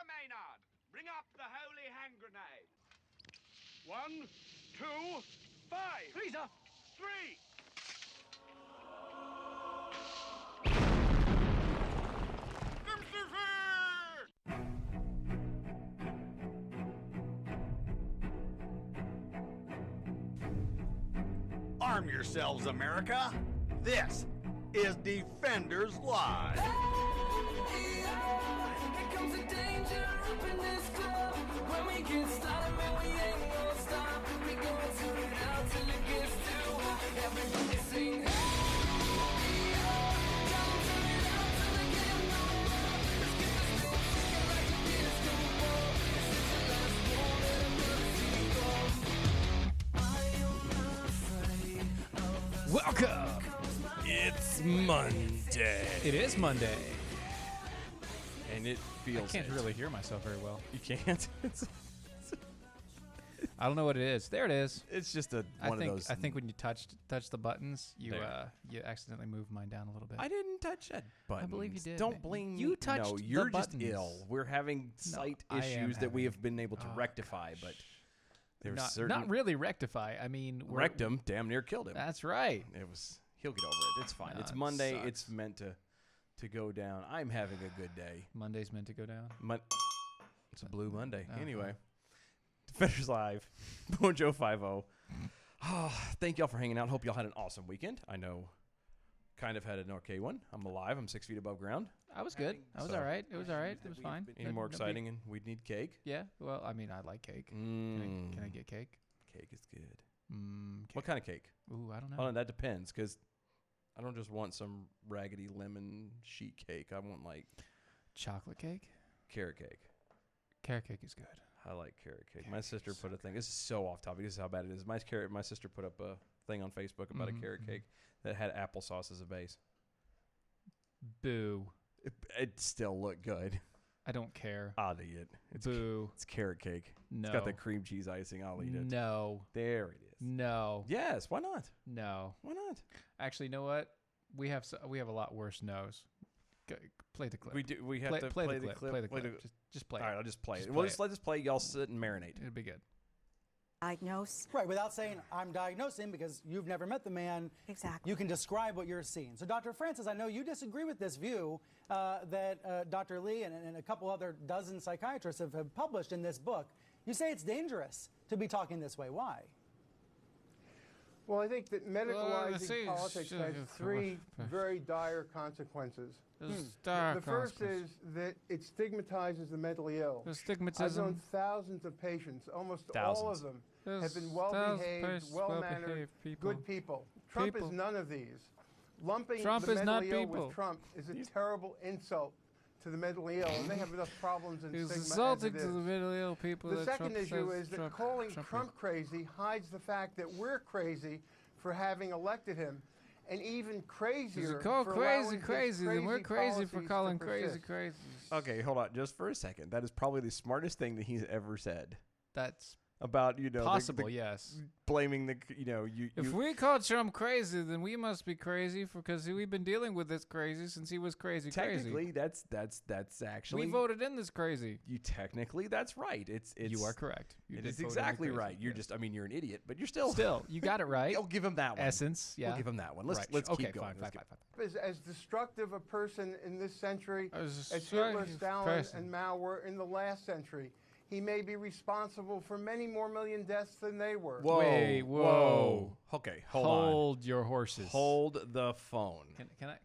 Maynard, bring up the holy hand grenade. 1, 2, 5. Freezer! 3. Arm yourselves, America. This is Defenders Live. Here comes the danger up in this club. When we get started, man, we ain't gonna stop. We gonna turn it out till it gets too hot. Everybody sing, hey, don't turn it out till it get no more. Let's get this thing shaking like a disco ball. This is the last one and I'm gonna see you go. I am not afraid of the Welcome. It's Monday. It is Monday. And it I feels can't really hear myself very well. You can't? I don't know what it is. There it is. It's just one of those. I think when you touch the buttons, you There. you accidentally moved mine down a little bit. I didn't touch that button. I believe you did. Don't blame You me. touched No, you're the just buttons. ill. We're having sight I am issues that we having- have been able to Oh, rectify, gosh. but there's not, certain not really rectify. I mean, wrecked him, damn near killed him. That's right. He'll get over it. It's fine. No, It's it Monday. sucks. It's meant to go down. I'm having a good day. Monday's meant to go down. It's a blue Monday. Uh-huh. Anyway, Defenders Live, Mojo 50. Oh, thank y'all for hanging out. Hope y'all had an awesome weekend. I know, kind of had an okay one. I'm alive. I'm 6 feet above ground. I was good. I was So- all right. It was all right. It was fine. Any more No big- exciting? And we'd need cake. Yeah. Well, I mean, I like cake. Can I get cake? Cake is good. Cake. What kind of cake? Ooh, I don't know. Hold on, that depends, because I don't just want some raggedy lemon sheet cake. I want like Chocolate cake? carrot cake. Carrot cake is good. I like carrot cake. My Carrot sister cake is put a thing. This is so off topic. This is how bad it is. My sister put up a thing on Facebook about a carrot cake that had applesauce as a base. Boo. It still looked good. I don't care. I'll eat it. Boo. It's carrot cake. No. It's got the cream cheese icing. I'll eat it. No. There it is. No. Yes. Why not? No. Why not? Actually, you know what? We have a lot worse no's. Play the clip. We do. We have to play play the clip. Play the clip. Just play. All right. it. I'll just play Just it. play Let us play. Y'all sit and marinate. It'll be good. Diagnose. Right, without saying I'm diagnosing because you've never met the man. Exactly. You can describe what you're seeing. So, Dr. Francis, I know you disagree with this view that Dr. Lee and a couple other dozen psychiatrists have published in this book. You say it's dangerous to be talking this way. Why? Well, I think that medicalizing see, politics sure, has three very dire consequences. Dire The first consequences. is that it stigmatizes the mentally ill. The I've stigmatism. known thousands of patients, almost all Thousands. of them There's have been thousands of well-behaved, patients, well-mannered, well-behaved people. good people. Trump People. is none of these. Lumping Trump the is not mentally ill people. with Trump is a terrible insult to the mentally ill, and they have enough problems and He's stigma as insulting it to the is. mentally ill people. The that second Trump issue says is that calling Trump crazy hides the fact that we're crazy for having elected him, and even crazier Is called for crazy, allowing his crazy, then we're crazy for policies calling to crazy, persist. crazy. Okay, hold on, just for a second. That is probably the smartest thing that he's ever said That's about possible. Yes. blaming the you. If we call Trump crazy, then we must be crazy because we've been dealing with this crazy since he was crazy. technically that's actually We voted in this crazy. you technically that's right. It's You are correct. You It did is vote in the exactly crazy, right. You're yes. just you're an idiot, but you're still Still, you got it right. I'll give him that one. Essence, yeah. We'll give him that one. Let's Right. let's okay, keep going. Fine, Let's fine, get- fine. Is as destructive a person in this century As as Hitler, destructive Stalin, person. and Mao were in the last century. He may be responsible for many more million deaths than they were. Whoa, Wait, whoa. Okay, hold on. Hold your horses. Hold the phone.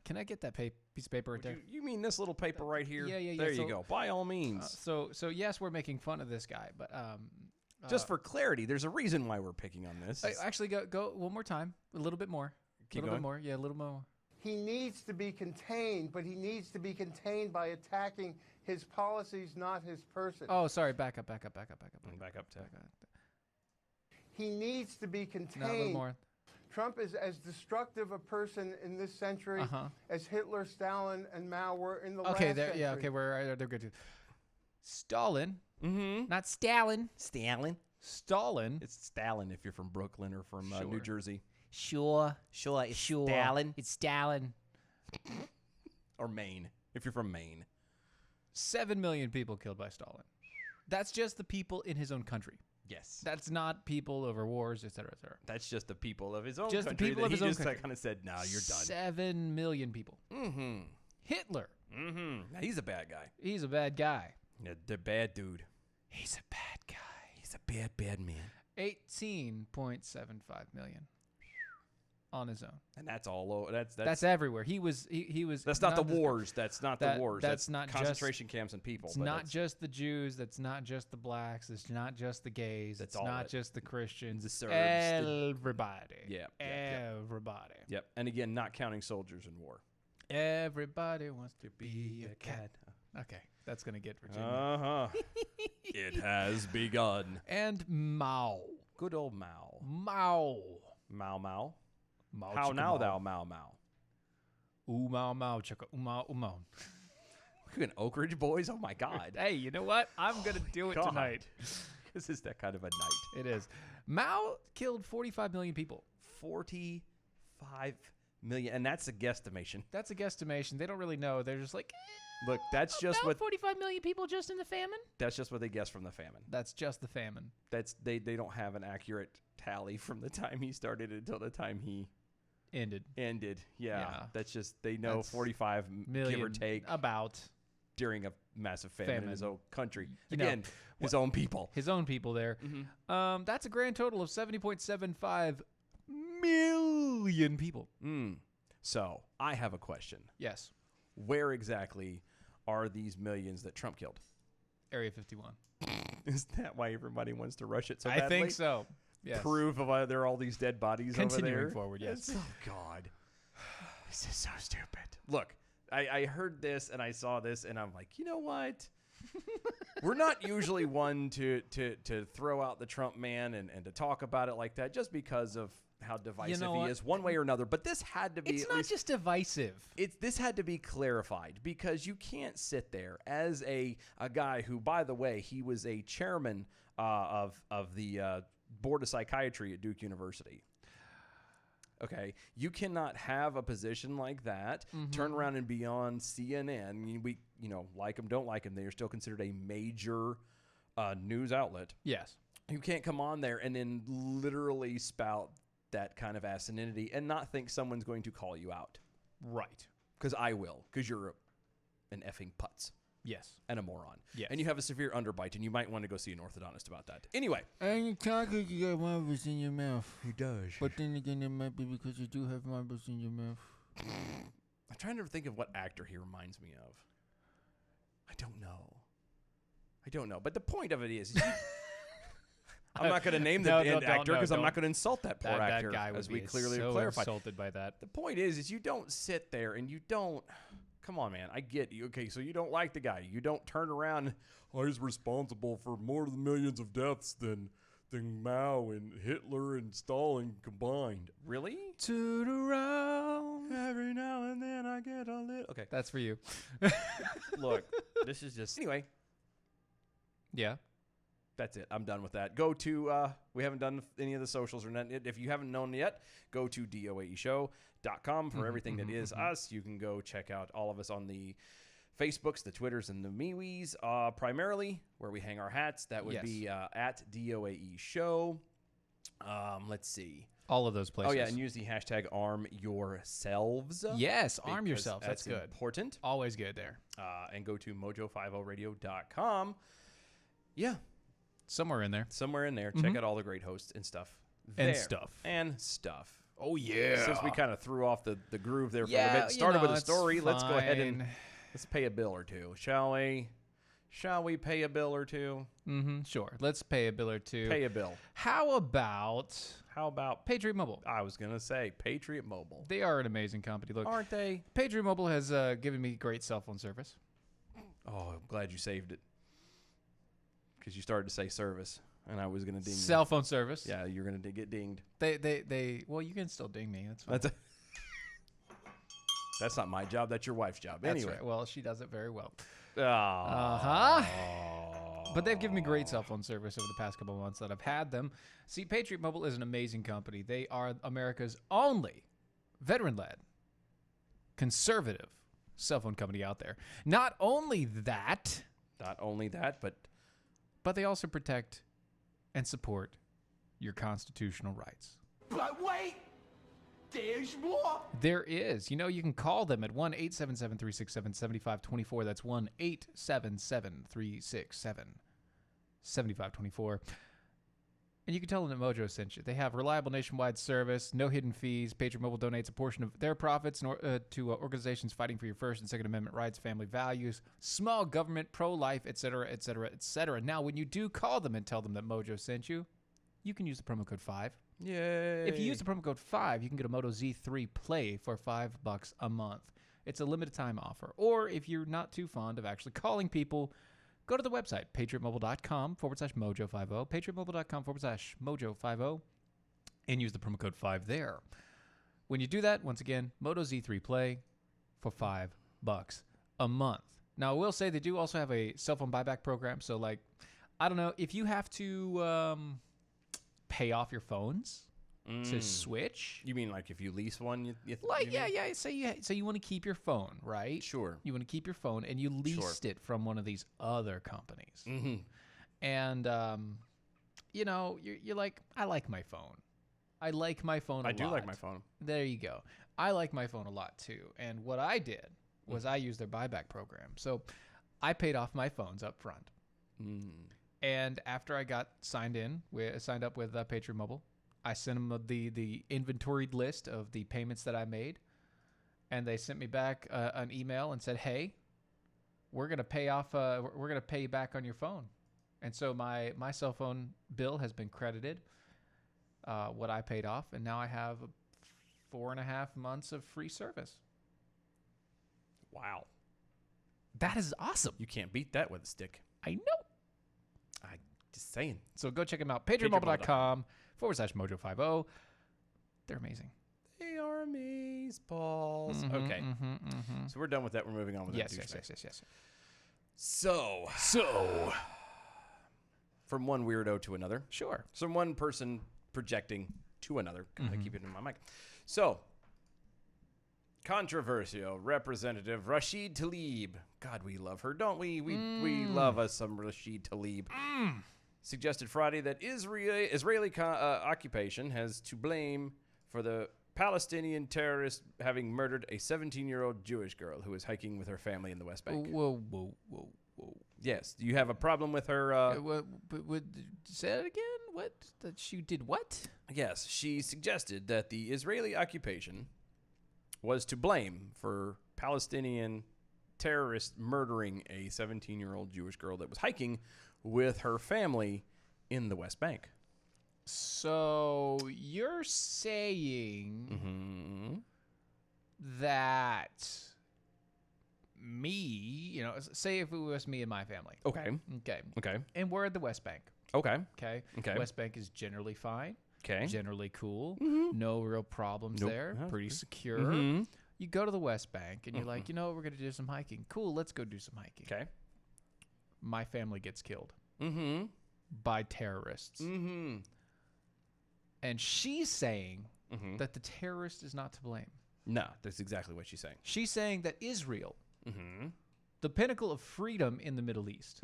Can I get that piece of paper right there? You mean this little paper right here? Yeah, yeah, yeah. There you So- go. By all means. So yes, we're making fun of this guy, but Just for clarity, there's a reason why we're picking on this. actually go one more time, a little bit more, Keep a little going. bit more, yeah, a little more. He needs to be contained, but he needs to be contained by attacking his policies, not his person. Oh, sorry, back up. Back up to He needs to be No, a little contained. more. Trump is as destructive a person in this century Uh-huh. as Hitler, Stalin, and Mao were in the Okay, last there, century. yeah, okay, they're good too. Stalin, Mm-hmm. not Stalin. Stalin. Stalin. It's Stalin if you're from Brooklyn or from New Sure. Jersey. Sure, It's sure. Stalin. It's Stalin. Or Maine if you're from Maine. 7 million people killed by Stalin. That's just the people in his own country. Yes. That's not people over wars, et cetera, et cetera. That's just the people of his own Just the country people that of his he own just country. kind of said, "Nah, you're done." 7 million people. Mm-hmm. Hitler. Mm-hmm. Now, he's a bad guy. He's a bad guy. Yeah, the bad dude. He's a bad guy. He's a bad, bad man. 18.75 million on his own. And that's all over. That's everywhere. He was. That's not the just- wars. That's not the wars. That's not concentration camps and people. It's but not that's- just the Jews. That's not just the blacks. It's not just the gays. That's it's all not it. just the Christians. The It's Serbs, everybody. Yeah, Everybody. Yep. And again, not counting soldiers in war. Everybody wants to be a cat. Okay, that's gonna get Virginia. Uh-huh. It has begun. And Mao. Good old Mao. Mao. Mao Mao. Mao How chicka now Mao. thou Mao Mao. Ooh Mao Mao chicka ooh Mao ooh Mao. We're in Oak Ridge Boys. Oh my God. Hey, you know what? I'm gonna do it God. tonight. This is that kind of a night. It is. Mao killed 45 million people. 45 million, and that's a guesstimation. That's a guesstimation. They don't really know. They're just like, Look, that's just about what 45 million people just in the famine. that's just what they guess from the famine. That's just the famine. That's they don't have an accurate tally from the time he started until the time he Ended. ended. Yeah, Yeah. that's just they know That's 45 Million, give or take about during a massive famine in his Famine. own country. You know, Again, his own people. his own people there. Mm-hmm. That's a grand total of 70.75 million people. So I have a question. Yes. Where exactly are these millions that Trump killed? Area 51. Is that why everybody wants to rush it so I badly? think so. Yes. Proof of why there are all these dead bodies over Continuing there. forward, yes. Oh God, this is so stupid. Look, I heard this and I saw this and I'm like, you know what? We're not usually one to throw out the Trump man and to talk about it like that just because of how divisive know he what? is one way or another. But this had to be It's at not least, just divisive. this had to be clarified because you can't sit there as a guy who, by the way, he was a chairman of the board of psychiatry at Duke University. Okay, you cannot have a position like that, turn around and be on CNN. We, like them, don't like them. They are still considered a major news outlet. Yes. You can't come on there and then literally spout that kind of asininity and not think someone's going to call you out. Right. Because I will, because you're an effing putz Yes. and a moron. Yes. And you have a severe underbite, and you might want to go see an orthodontist about that. Anyway. And you talk like you got marbles in your mouth. He does. But then again, it might be because you do have marbles in your mouth. I'm trying to think of what actor he reminds me of. I don't know. But the point of it is I'm not going to name the actor because I'm not going to insult that poor actor, That guy would as we be clearly so clarified. insulted by that. The point is you don't sit there and you don't. Come on, man. I get you. Okay, so you don't like the guy. You don't turn around. Oh, he's responsible for more than millions of deaths than Mao and Hitler and Stalin combined. Really? Turn around. Every now and then I get a little. Okay. That's for you. Look, this is just. Anyway, Yeah. that's it. I'm done with that. Go to, we haven't done any of the socials or nothing. If you haven't known yet, go to doaeshow.com for everything that is us. You can go check out all of us on the Facebooks, the Twitters, and the MeWes, primarily where we hang our hats. That would Yes. be at DOAE Show. Let's see. All of those places. Oh, yeah, and use the hashtag arm yourselves. Yes, arm because yourself. That's good. Important. Always good there. And go to mojo50radio.com. Yeah, Somewhere in there. somewhere in there. Check out all the great hosts and stuff. And there. stuff. And stuff. Oh, yeah. Since we kind of threw off the groove there for a Yeah, bit, started with a it's story, let's go ahead and fine. let's pay a bill or two, shall we? Shall we pay a bill or two? Sure. Let's pay a bill or two. Pay a bill. How about How about, Patriot Mobile? I was going to say, Patriot Mobile. They are an amazing company. Look, Aren't they? Patriot Mobile has given me great cell phone service. Oh, I'm glad you saved it. Because you started to say service, and I was going to ding Cell phone service. you. Yeah, you're going to get dinged. Well, you can still ding me. That's fine. That's that's not my job. That's your wife's job. That's Anyway. right. Well, she does it very well. Uh-huh. But they've given me great cell phone service over the past couple of months that I've had them. See, Patriot Mobile is an amazing company. They are America's only veteran-led, conservative cell phone company out there. Not only that, but they also protect and support your constitutional rights. But wait, there's more. There is. You know, you can call them at 1-877-367-7524. That's 1-877-367-7524. And you can tell them that Mojo sent you. They have reliable nationwide service, no hidden fees. Patriot Mobile donates a portion of their profits to organizations fighting for your First and Second Amendment rights, family values, small government, pro-life, etc., etc., etc. Now, when you do call them and tell them that Mojo sent you, you can use the promo code 5. Yay. If you use the promo code 5, you can get a Moto Z3 Play for $5 a month. It's a limited time offer. Or if you're not too fond of actually calling people, go to the website, patriotmobile.com/mojo50, patriotmobile.com/mojo50, and use the promo code 5 there. When you do that, once again, Moto Z3 Play for $5 a month. Now, I will say they do also have a cell phone buyback program. So, like, I don't know, if you have to pay off your phones to switch. You mean like if you lease one? Yeah. Say you want to keep your phone, right? Sure. You want to keep your phone, and you leased it from one of these other companies. Mm-hmm. And, you know, you're like, I like my phone. I like my phone a lot. I do like my phone. There you go. I like my phone a lot, too. And what I did was I used their buyback program. So I paid off my phones up front. And after I got signed up with Patriot Mobile, I sent them the inventoried list of the payments that I made, and they sent me back an email and said, "Hey, we're gonna pay off. We're gonna pay you back on your phone." And so my cell phone bill has been credited, what I paid off, and now I have 4.5 months of free service. Wow, that is awesome. You can't beat that with a stick. I know. I just saying. So go check them out. patriotmobile.com/mojo50. They're amazing. They are amazeballs. Okay. So we're done with that. We're moving on with that. Yes. So, from one weirdo to another. Sure. From one person projecting to another. I keep it in my mic. So, controversial Representative Rashid Tlaib. God, we love her, don't we? We love us some Rashid Tlaib. Suggested Friday that Israeli occupation has to blame for the Palestinian terrorists having murdered a 17-year-old Jewish girl who was hiking with her family in the West Bank. Whoa. Yes. Do you have a problem with her? Say that again? What? That she did what? Yes. She suggested that the Israeli occupation was to blame for Palestinian terrorists murdering a 17-year-old Jewish girl that was hiking with her family in the West Bank. So you're saying that me, you know, say if it was me and my family. Okay. And we're at the West Bank. Okay. West Bank is generally fine. Okay. Generally cool. No real problems there. Pretty secure. You go to the West Bank and you're like, you know, we're going to do some hiking. Cool, let's go do some hiking. Okay. My family gets killed by terrorists. And she's saying that the terrorist is not to blame. No, that's exactly what she's saying. She's saying that Israel, the pinnacle of freedom in the Middle East,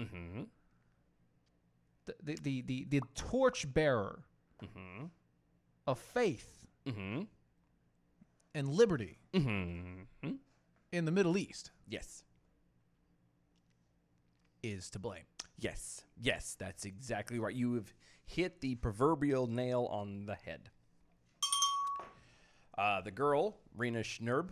the torch bearer of faith and liberty in the Middle East, yes, is to blame. Yes, that's exactly right. You have hit the proverbial nail on the head. The girl, Rena Schnurb,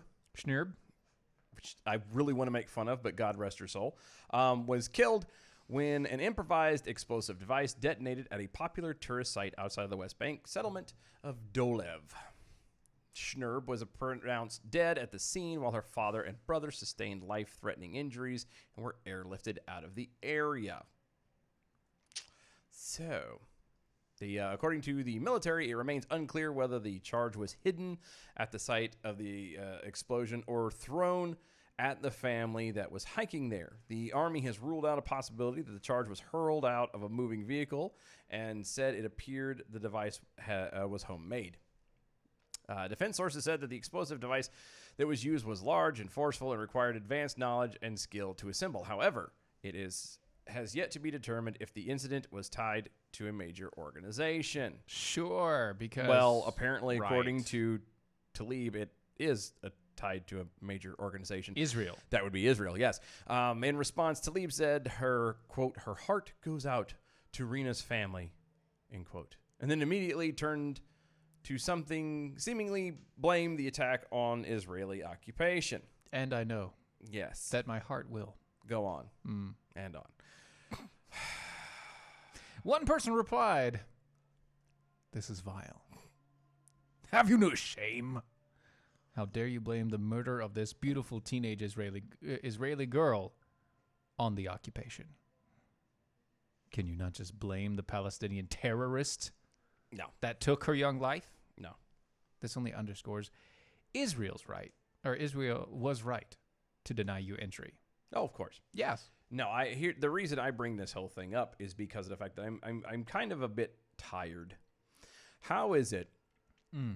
which I really want to make fun of, but God rest her soul, was killed when an improvised explosive device detonated at a popular tourist site outside of the West Bank settlement of Dolev. Schnurb was pronounced dead at the scene while her father and brother sustained life-threatening injuries and were airlifted out of the area. So, according to the military, it remains unclear whether the charge was hidden at the site of the explosion or thrown at the family that was hiking there. The Army has ruled out a possibility that the charge was hurled out of a moving vehicle and said it appeared the device was homemade. Defense sources said that the explosive device that was used was large and forceful and required advanced knowledge and skill to assemble. However, has yet to be determined if the incident was tied to a major organization. Sure, because... Well, apparently, according Right. to Talib, it is tied to a major organization. Israel. That would be Israel, yes. In response, Talib said her, quote, her heart goes out to Rena's family, end quote. And then immediately turned to something, seemingly blamed the attack on Israeli occupation. And I know Yes. that my heart will. Go on. And on. One person replied, "This is vile. Have you no shame? How dare you blame the murder of this beautiful teenage Israeli girl on the occupation? Can you not just blame the Palestinian terrorist No. that took her young life? No. This only underscores Israel was right to deny you entry." Oh, of course. Yes. No, the reason I bring this whole thing up is because of the fact that I'm kind of a bit tired. How is it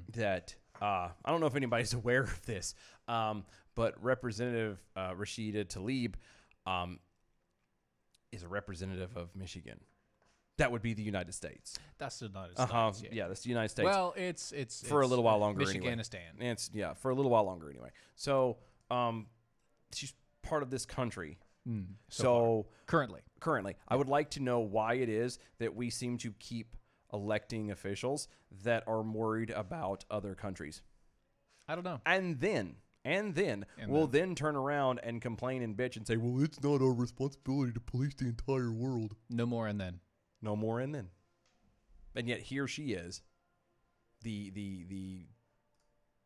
that I don't know if anybody's aware of this, but Representative Rashida Tlaib is a representative of Michigan. That would be the United States. That's the United States. Yeah, that's the United States. Well, it's for a little while longer. Michiganistan. Anyway. It's for a little while longer anyway. So she's part of this country. So currently, I would like to know why it is that we seem to keep electing officials that are worried about other countries. I don't know. And then we'll then turn around and complain and bitch and say, well, it's not our responsibility to police the entire world. No more and then. No more and then. And yet here she is, the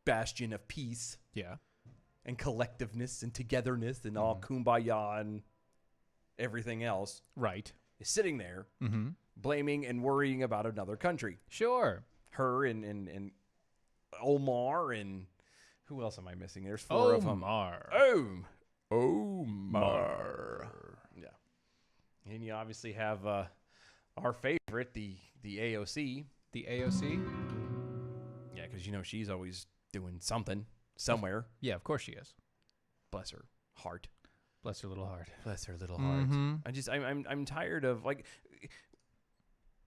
bastion of peace. Yeah. And collectiveness and togetherness and all kumbaya and everything else. Right. Is sitting there blaming and worrying about another country. Sure. Her and Omar and who else am I missing? There's four of them. Omar. Yeah. And you obviously have our favorite, the AOC. The AOC? Yeah, because she's always doing something. Somewhere. Yeah, of course she is. Bless her heart. Bless her little heart. Bless her little heart. I'm tired of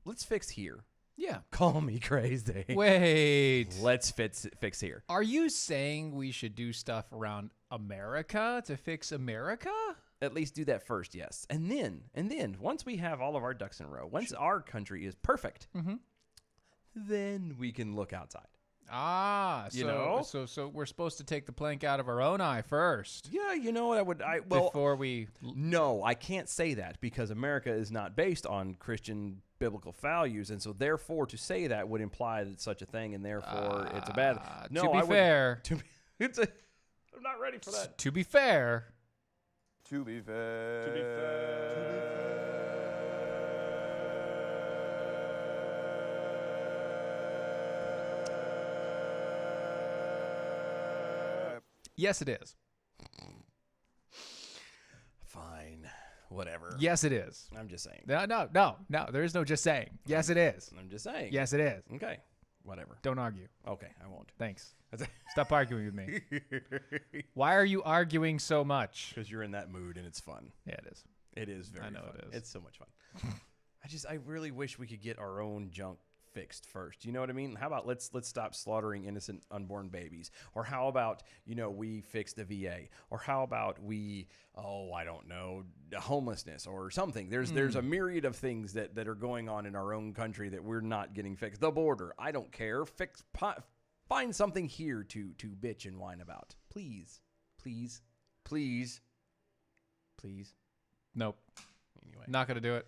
let's fix here. Yeah. Call me crazy. Wait. Let's fix here. Are you saying we should do stuff around America to fix America? At least do that first, yes. And then once we have all of our ducks in a row, once our country is perfect, then we can look outside. So we're supposed to take the plank out of our own eye first. Yeah, before we. No, I can't say that because America is not based on Christian biblical values, and so therefore to say that would imply that such a thing, and therefore it's a bad. No, to be fair, I'm not ready for that. To be fair. To be fair. Yes, it is. Fine. Whatever. Yes, it is. I'm just saying. No. There is no just saying. Yes, it is. I'm just saying. Yes, it is. Okay. Whatever. Don't argue. Okay, I won't. Thanks. Stop arguing with me. Why are you arguing so much? Because you're in that mood and it's fun. Yeah, it is. It is very fun. It is. It's so much fun. I really wish we could get our own junk fixed first. You know what I mean? How about let's stop slaughtering innocent unborn babies? Or how about, we fix the VA? Or how about we, I don't know, homelessness or something. There's a myriad of things that are going on in our own country that we're not getting fixed. The border, I don't care. Find something here to bitch and whine about. Please. Nope. Anyway. Not going to do it.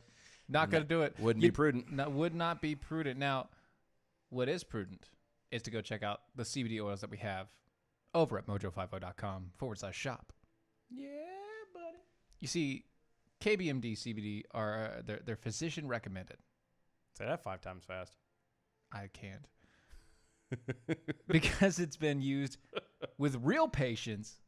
Not going to do it. Wouldn't be prudent. Would not be prudent. Now, what is prudent is to go check out the CBD oils that we have over at mojo50.com/shop. Yeah, buddy. You see, KBMD CBD are they're physician recommended. Say that 5 times fast. I can't. Because it's been used with real patients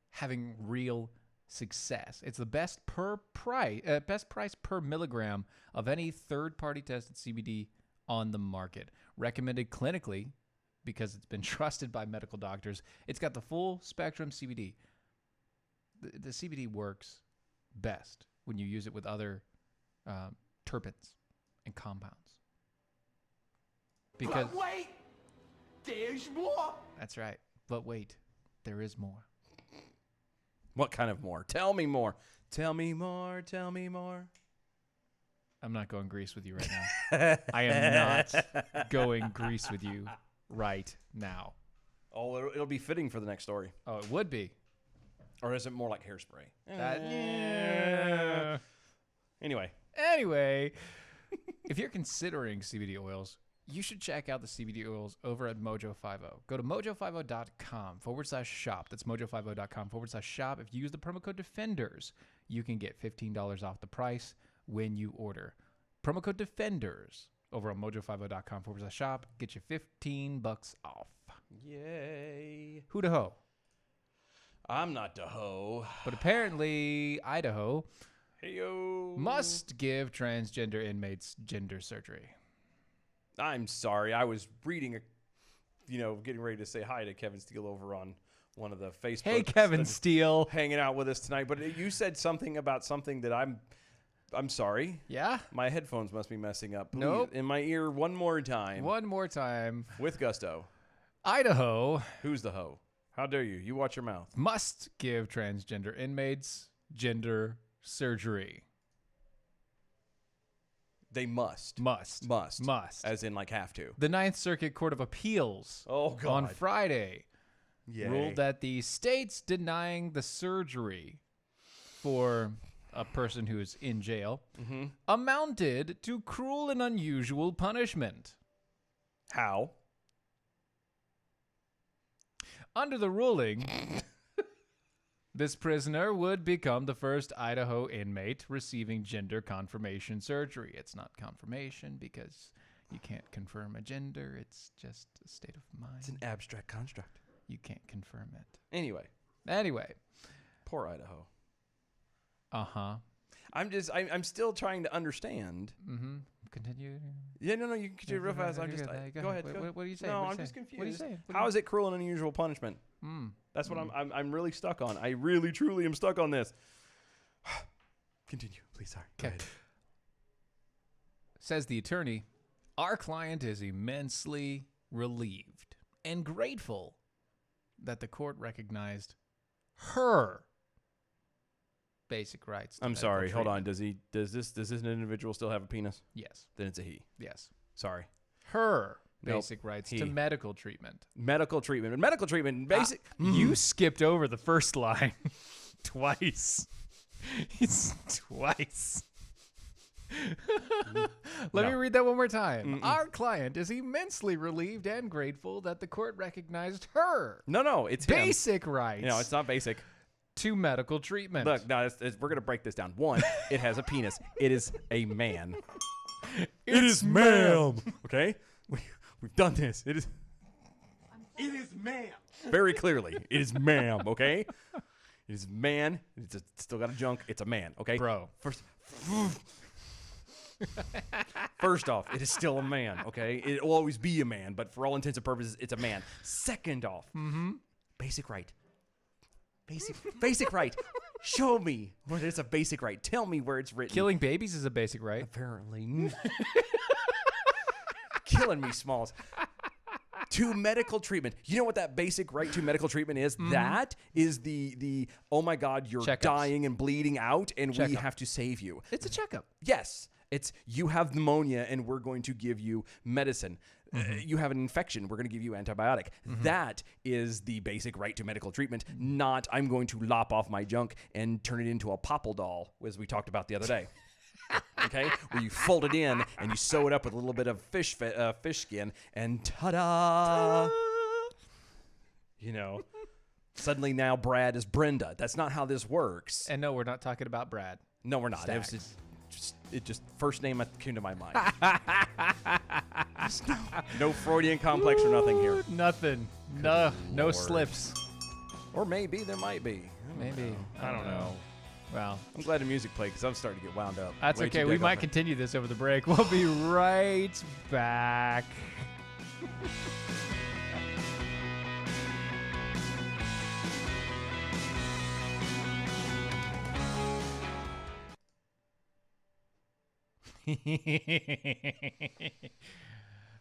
having real success. It's the best price per milligram of any third-party tested CBD on the market. Recommended clinically because it's been trusted by medical doctors. It's got the full spectrum CBD. The CBD works best when you use it with other terpenes and compounds. Because But wait, there's more. that's right. But wait, there is more. What kind of more? Tell me more. Tell me more. Tell me more. I'm not going Grease with you right now. I am not going Grease with you right now. Oh, it'll be fitting for the next story. Oh, it would be. Or is it more like hairspray? Yeah. Anyway. If you're considering CBD oils, you should check out the CBD oils over at Mojo50. Go to mojo50.com/shop. That's mojo50.com/shop. If you use the promo code DEFENDERS, you can get $15 off the price when you order. Promo code DEFENDERS over on mojo50.com/shop. Get you $15 off. Yay. Who da ho? I'm not the hoe. But apparently, Idaho Heyo. must give transgender inmates gender surgery. I'm sorry. I was reading getting ready to say hi to Kevin Steele over on one of the Facebook. Hey, Kevin Steele. Hanging out with us tonight. But you said something about something that I'm sorry. Yeah? My headphones must be messing up. Please, Nope. in my ear one more time. One more time. With gusto. Idaho Who's the hoe? How dare you? You watch your mouth. must give transgender inmates gender surgery. They must. Must. As in like have to. The Ninth Circuit Court of Appeals on Friday Yay. ruled that the states denying the surgery for a person who is in jail amounted to cruel and unusual punishment. How? Under the ruling, this prisoner would become the first Idaho inmate receiving gender confirmation surgery. It's not confirmation because you can't confirm a gender. It's just a state of mind. It's an abstract construct. You can't confirm it. Anyway. Poor Idaho. Uh-huh. I'm still trying to understand. Mm-hmm. Continue. Yeah, no, you can continue real fast. Go ahead. What are you saying? No, What are you I'm just saying? confused. What are you saying? How is it cruel and unusual punishment? That's what I'm really stuck on. I really, truly am stuck on this. Continue, please. Sorry. Go ahead. Says the attorney, our client is immensely relieved and grateful that the court recognized her basic rights. to I'm medical sorry. Hold on. treatment. Does this individual still have a penis? Yes. Then it's a he. Yes. Sorry. Her Nope. basic rights He. to medical treatment. Medical treatment. Medical treatment. Basic. You skipped over the first line twice. It's twice. Let me read that one more time. Our client is immensely relieved and grateful that the court recognized her No, it's him. basic rights No, it's not basic. to medical treatment. Look, no, we're gonna break this down. One, it has a penis. It is a man. It is ma'am. Okay, we've done this. It is ma'am. Very clearly, it is ma'am. Okay, it is man. It's still got a junk. It's a man. Okay, Bro. First off, it is still a man. Okay, it will always be a man, but for all intents and purposes, it's a man. Second off, basic right. Basic right. Show me where there's a basic right. Tell me where it's written. Killing babies is a basic right. Apparently. Killing me, Smalls. To medical treatment. You know what that basic right to medical treatment is? That is the oh my God, you're Checkups. dying and bleeding out, and we Checkup. have to save you. It's a checkup. Yes. It's you have pneumonia and we're going to give you medicine. You have an infection. We're going to give you antibiotic. That is the basic right to medical treatment, not I'm going to lop off my junk and turn it into a popple doll, as we talked about the other day. Okay? Where you fold it in and you sew it up with a little bit of fish skin and ta-da! You know, suddenly now Brad is Brenda. That's not how this works. And no, we're not talking about Brad. No, we're not. Stacks. It just first name that came to my mind. No Freudian complex or nothing here. Nothing. No Lord. slips. Or maybe there might be. Maybe. I don't know. Well, I'm glad the music played because I'm starting to get wound up. that's Way okay. too We big might on it. continue this over the break. We'll be right back.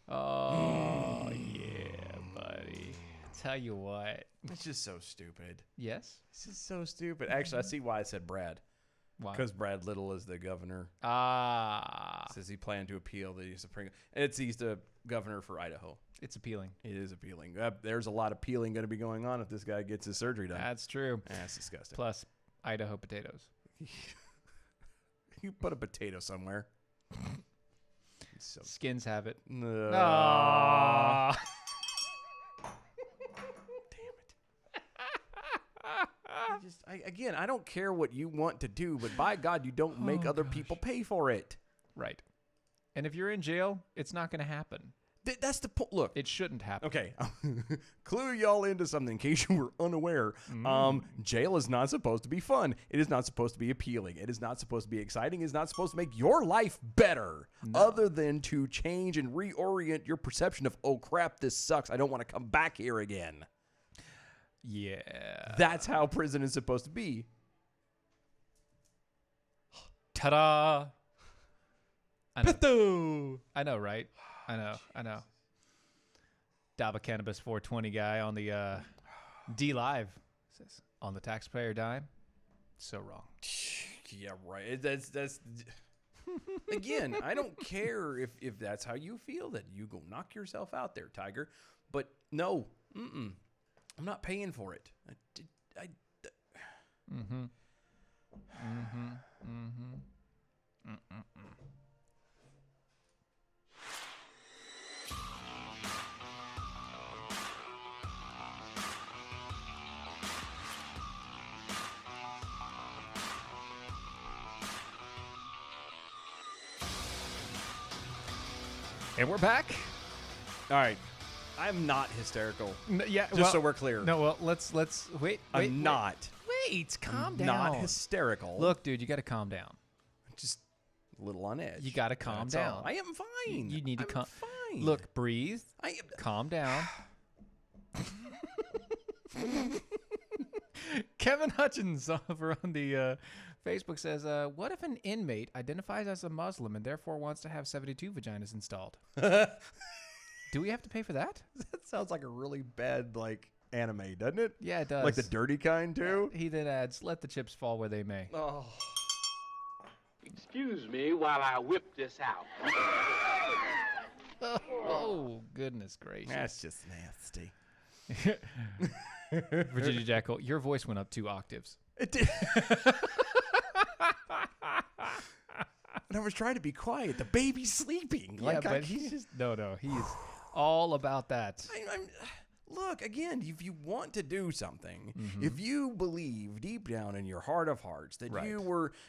Oh, yeah, buddy. Tell you what. It's just so stupid. Yes? This is so stupid. Actually, I see why I said Brad. Why? Because Brad Little is the governor. Ah. Says he planned to appeal the Supreme. He's the governor for Idaho. It's appealing. It is appealing. There's a lot of peeling going to be going on if this guy gets his surgery done. That's true. That's disgusting. Plus, Idaho potatoes. You put a potato somewhere. Skins have it. No. Ah. Again, I don't care what you want to do, but by God, you don't make other people pay for it. Right. And if you're in jail, it's not going to happen. That's the point. Look, it shouldn't happen. Okay, clue y'all into something in case you were unaware. Jail is not supposed to be fun. It is not supposed to be appealing. It is not supposed to be exciting. It is not supposed to make your life better, other than to change and reorient your perception of, oh crap, this sucks. I don't want to come back here again. Yeah. That's how prison is supposed to be. Ta-da! I know, right? I know. Daba Cannabis 420 guy on the D Live says, on the taxpayer dime. So wrong. Yeah, right. That's again, I don't care if that's how you feel, that you go knock yourself out there, Tiger. But no, I'm not paying for it. And we're back. All right. I'm not hysterical. Yeah, Just so we're clear. No, well, let's wait. I'm not. Wait, calm I'm down. not hysterical. Look, dude, you got to calm down. Just a little on edge. You got to calm That's down. all. I am fine. You need to calm. Fine. Look, breathe. Calm down. Kevin Hutchins over on the Facebook says, what if an inmate identifies as a Muslim and therefore wants to have 72 vaginas installed? Do we have to pay for that? That sounds like a really bad, anime, doesn't it? Yeah, it does. Like the dirty kind, too? He then adds, let the chips fall where they may. Oh. Excuse me while I whip this out. Oh, goodness gracious. That's just nasty. Virginia Jackal, your voice went up 2 octaves. It did. And I was trying to be quiet. The baby's sleeping. Yeah, but he's just... No, he's all about that. Look, again, if you want to do something, if you believe deep down in your heart of hearts that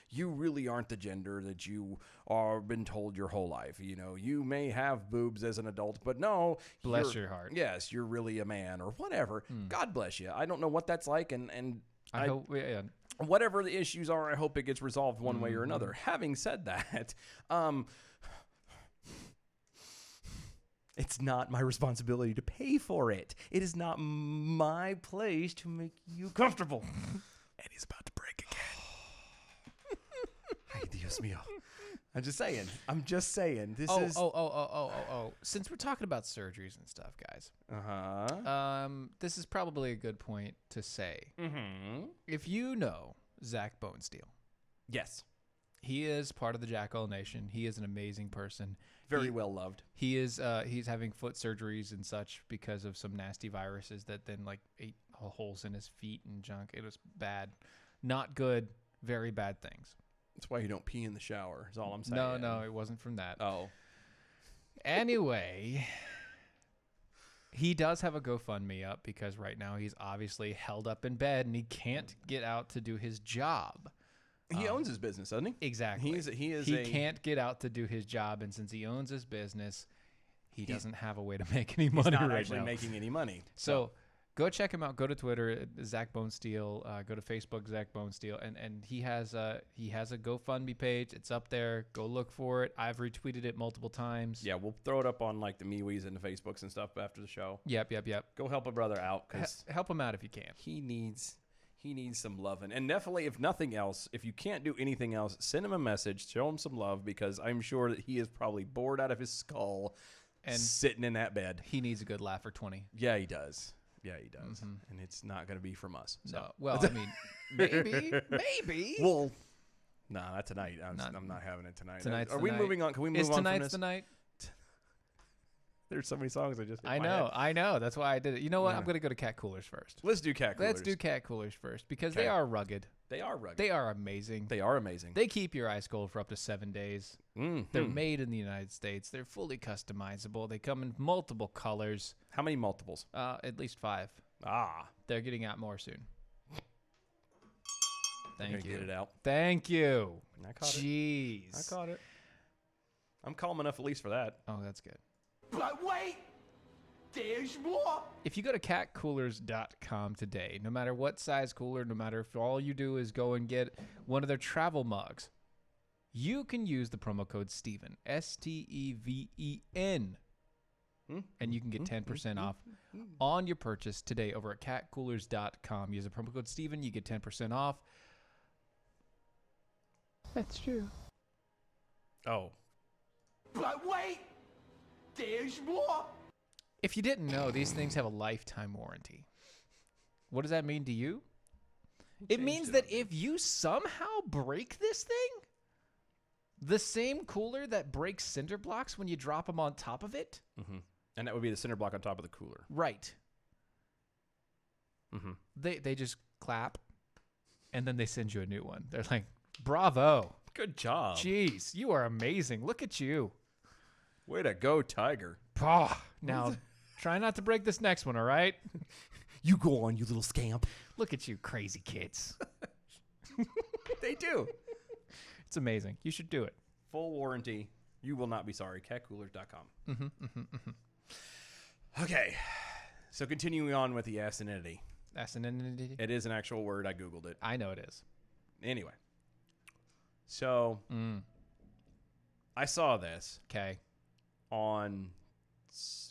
you really aren't the gender that you are been told your whole life. You know, you may have boobs as an adult, but no. Bless your heart. Yes, you're really a man or whatever. God bless you. I don't know what that's like, and I hope... Yeah. Whatever the issues are, I hope it gets resolved one way or another. Having said that, it's not my responsibility to pay for it. It is not my place to make you comfortable. And he's about to break again. Ay, Dios mío. I'm just saying. This is... Oh. Since we're talking about surgeries and stuff, guys. This is probably a good point to say. If you know Zach Bonesteel. Yes. He is part of the Jackal Nation. He is an amazing person. Very well loved. He is. He's having foot surgeries and such because of some nasty viruses that then ate holes in his feet and junk. It was bad. Not good. Very bad things. That's why you don't pee in the shower, is all I'm saying. No, it wasn't from that. Oh. Anyway, he does have a GoFundMe up because right now he's obviously held up in bed and he can't get out to do his job. He owns his business, doesn't he? Exactly. He can't get out to do his job, and since he owns his business, he doesn't have a way to make any money right now. He's not right actually now. making any money. So go check him out. Go to Twitter, Zach Bonesteel. Go to Facebook, Zach Bonesteel, and he has a GoFundMe page. It's up there. Go look for it. I've retweeted it multiple times. Yeah, we'll throw it up on the MeWe's and the Facebooks and stuff after the show. Yep. Go help a brother out because help him out if you can. He He needs some loving. And definitely, if nothing else, if you can't do anything else, send him a message, show him some love, because I'm sure that he is probably bored out of his skull and sitting in that bed. He needs a good laugh for 20. Yeah, he does. Yeah, he does. And it's not going to be from us. So. No. Well, I mean, maybe. Well, nah, not tonight. I'm not having it tonight. Tonight's Are the we night. moving on? Can we move on from tonight's this? the night? There's so many songs I just hit I my know. head. I know. That's why I did it. You know what? Yeah. I'm going to go to cat coolers first. Let's do cat coolers. Let's do cat coolers first because Okay. they are rugged. They are rugged. They are amazing. They are amazing. They keep your ice cold for up to 7 days. They're made in the United States. They're fully customizable. They come in multiple colors. How many multiples? At least 5. Ah. They're getting out more soon. Thank you. Get it out. Thank you. I caught Jeez. it. I caught it. I'm calm enough at least for that. Oh, that's good. But wait, there's more. If you go to catcoolers.com today, no matter what size cooler, no matter if all you do is go and get one of their travel mugs, you can use the promo code Steven, STEVEN, and you can get 10% off on your purchase today over at catcoolers.com. Use the promo code Steven, you get 10% off. That's true. Oh. But wait, there's more. If you didn't know, these things have a lifetime warranty. What does that mean to you? It means that if you somehow break this thing, the same cooler that breaks cinder blocks when you drop them on top of it. And that would be the cinder block on top of the cooler. Right. They just clap, and then they send you a new one. They're like, bravo. Good job. Jeez, you are amazing. Look at you. Way to go, Tiger. Now, try not to break this next one, all right? You go on, you little scamp. Look at you, crazy kids. They do. It's amazing. You should do it. Full warranty. You will not be sorry. Catcoolers.com. Okay. So continuing on with the asininity. Asininity? It is an actual word. I Googled it. I know it is. Anyway. So I saw this. Okay. On,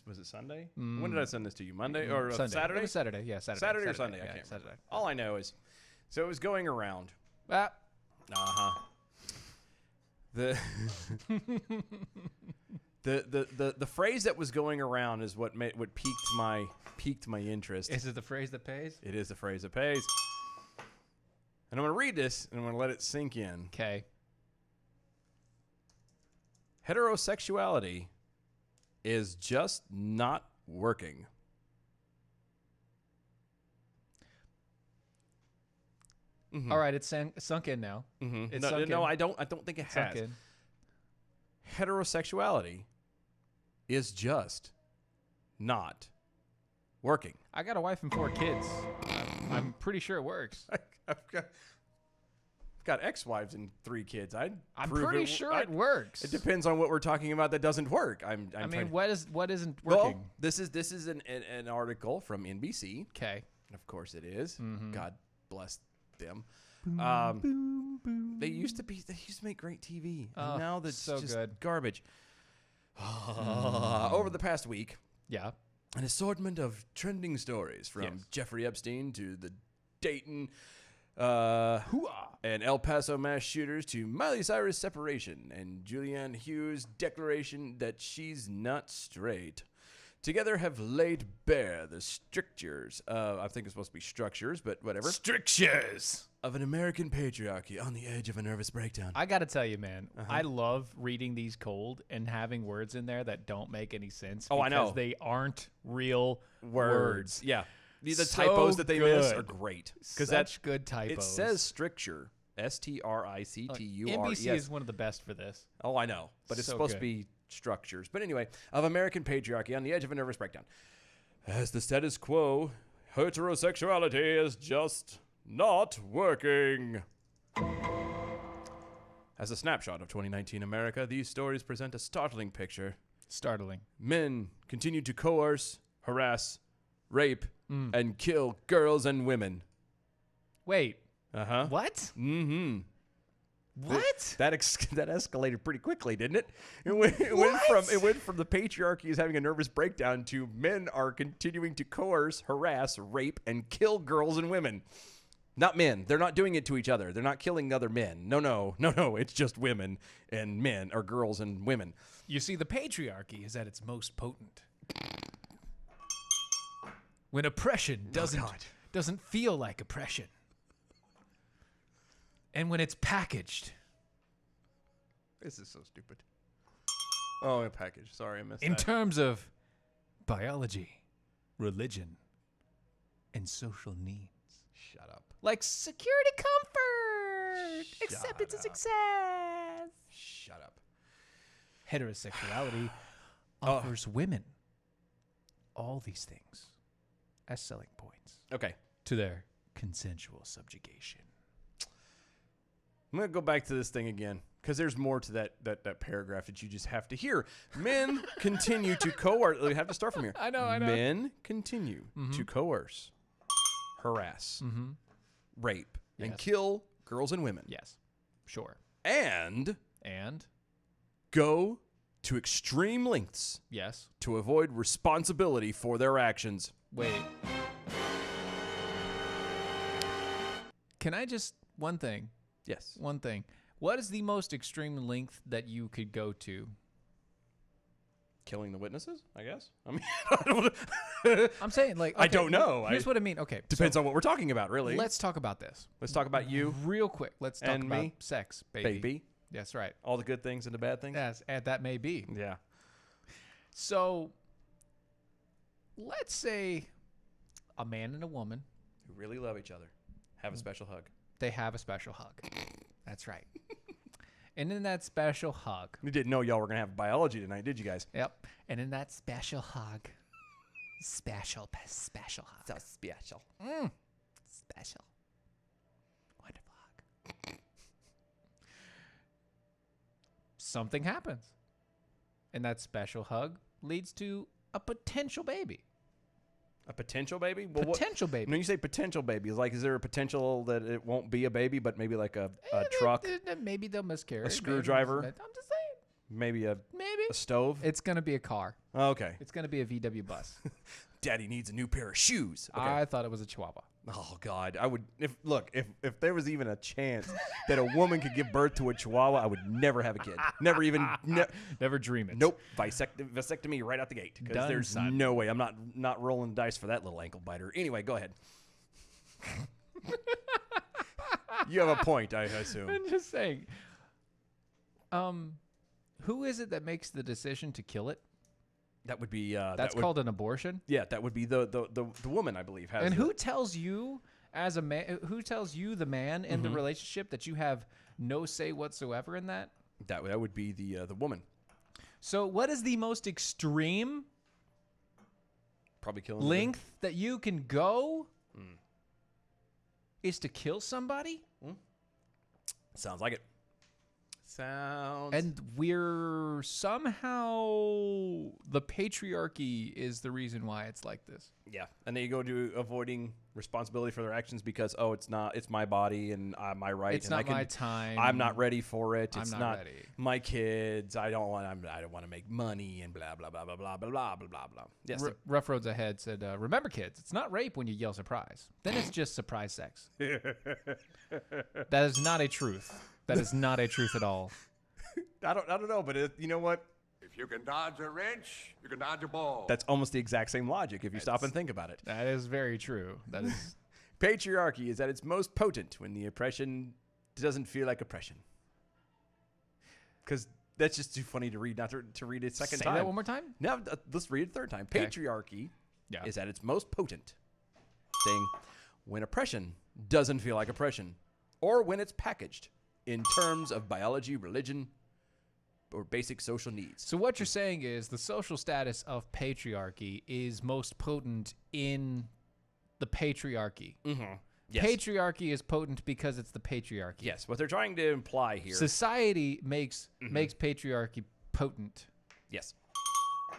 was it Sunday? When did I send this to you? Monday or Sunday. Saturday? It was Saturday. Yeah, Saturday. Saturday or Sunday? I Yeah, can't Saturday. remember. All I know is, so it was going around. The the phrase that was going around is what piqued my interest. Is it the phrase that pays? It is the phrase that pays. And I'm going to read this and I'm going to let it sink in. Okay. Heterosexuality is just not working. All right, it's sunk in now. It's sunk in. I don't think it has. Sunk in. Heterosexuality is just not working. I got a wife and 4 kids. I'm pretty sure it works. I've got ex-wives and 3 kids. I'm pretty sure it works. It depends on what we're talking about that doesn't work. I mean, what isn't working? Well, this is an article from NBC. Okay. Of course it is. God bless them. They used to make great TV. And now that's so just good. garbage. Over the past week, an assortment of trending stories from Jeffrey Epstein to the Dayton and El Paso mass shooters to Miley Cyrus' separation and Julianne Hughes' declaration that she's not straight. Together have laid bare the strictures, I think it's supposed to be structures, but whatever. Strictures of an American patriarchy on the edge of a nervous breakdown. I got to tell you, man, I love reading these cold and having words in there that don't make any sense. Oh, I know. Because they aren't real words. Yeah. The So typos that they miss good. are great. Such that's good typos. It says stricture. STRICTURES. NBC is one of the best for this. Oh, I know. But it's So supposed good. to be structures. But anyway, of American patriarchy on the edge of a nervous breakdown. As the status quo, heterosexuality is just not working. As a snapshot of 2019 America, these stories present a startling picture. Startling. Men continue to coerce, harass, rape, and kill girls and women. Wait. Uh-huh. What? Mm-hmm. What? That escalated pretty quickly, didn't it? It went from the patriarchy is having a nervous breakdown to men are continuing to coerce, harass, rape, and kill girls and women. Not men. They're not doing it to each other. They're not killing other men. No. It's just women and men, or girls and women. You see, the patriarchy is at its most potent. When oppression doesn't feel like oppression. And when it's packaged. This is so stupid. Oh, a package. Sorry, I missed In that. terms of biology, religion, and social needs. Shut up. Like security, comfort, acceptance, and success. Shut up. Heterosexuality offers women all these things as selling points. Okay. To their consensual subjugation. I'm going to go back to this thing again, because there's more to that paragraph that you just have to hear. Men continue to coerce. We have to start from here. I know. Men continue to coerce, harass, rape, and Yes. kill girls and women. Yes. Sure. And And? go to extreme lengths Yes. to avoid responsibility for their actions. Wait. Can I just... One thing. Yes. One thing. What is the most extreme length that you could go to? Killing the witnesses, I guess. I mean, I don't, I'm saying, like... I don't know. Here's what I mean. Okay. Depends on what we're talking about, really. Let's talk about this. Let's talk about you. Real quick. Let's talk And about me. sex, baby. Baby. That's right. All the good things and the bad things. Yes, and that may be. Yeah. So, let's say a man and a woman, Who really love each other. Have a special hug. they have a special hug. That's right. And in that special hug. We didn't know y'all were going to have biology tonight, did you guys? Yep. And in that special hug. Special hug. So special. Special. Wonderful hug. Something happens. And that special hug leads to a potential baby. A potential baby? Well, Potential baby. When you say potential baby, is there a potential that it won't be a baby, but maybe like a truck, Maybe they'll miscarry. a screwdriver, I'm just saying. maybe a Maybe. stove? It's going to be a car. Okay. It's going to be a VW bus. Daddy needs a new pair of shoes. Okay. I thought it was a Chihuahua. Oh God, I would if there was even a chance that a woman could give birth to a Chihuahua, I would never have a kid. Never even. Never dream it. Nope. Vasectomy right out the gate, because Done, there's son. no way. I'm not rolling dice for that little ankle biter. Anyway, go ahead. You have a point, I assume. I'm just saying. Who is it that makes the decision to kill it? That would be. That's called an abortion. Yeah, that would be the woman, I believe. Has And the- who tells you, as a man, who tells you, the man in the relationship, that you have no say whatsoever in that? That would be the woman. So, what is the most extreme Probably killing length that you can go? Is to kill somebody? Sounds like it. Sounds. And we're somehow, the patriarchy is the reason why it's like this. Yeah, and then you go to avoiding responsibility for their actions because it's my body and my right. It's and not my time. I'm not ready for it. I'm It's not ready. my kids. I don't want to make money and blah blah blah blah blah blah blah blah blah blah. Yes. Rough Roads Ahead said, remember, kids, it's not rape when you yell surprise. Then it's just surprise sex. That is not a truth. That is not a truth at all. I don't know, but you know what? If you can dodge a wrench, you can dodge a ball. That's almost the exact same logic if you stop and think about it. That is very true. That is. Patriarchy is at its most potent when the oppression doesn't feel like oppression. Because that's just too funny to read, not to read it second Say time. that one more time? No, let's read it third time. Okay. Patriarchy Yeah. is at its most potent thing when oppression doesn't feel like oppression, or when it's packaged in terms of biology, religion, or basic social needs. So what you're saying is the social status of patriarchy is most potent in the patriarchy. Mm-hmm. Yes. Patriarchy is potent because it's the patriarchy. Yes, what they're trying to imply here. Society makes patriarchy potent. Yes.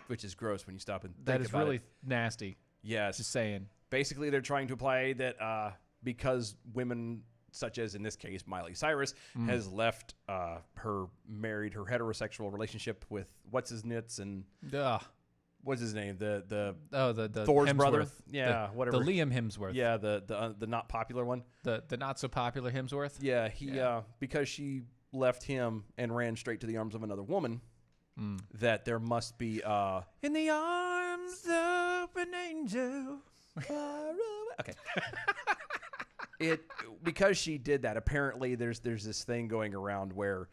Which is gross when you stop and think That is about really it. nasty. Yes. Just saying. Basically, they're trying to imply that because women, such as in this case Miley Cyrus, has left her heterosexual relationship with what's his nits and Ugh. what's his name? The Thor's Thor's brother. Yeah, whatever. The Liam Hemsworth. Yeah, the not popular one. The not so popular Hemsworth. Yeah, he because she left him and ran straight to the arms of another woman. That there must be in the arms of an angel. Okay. Because she did that, apparently there's this thing going around where,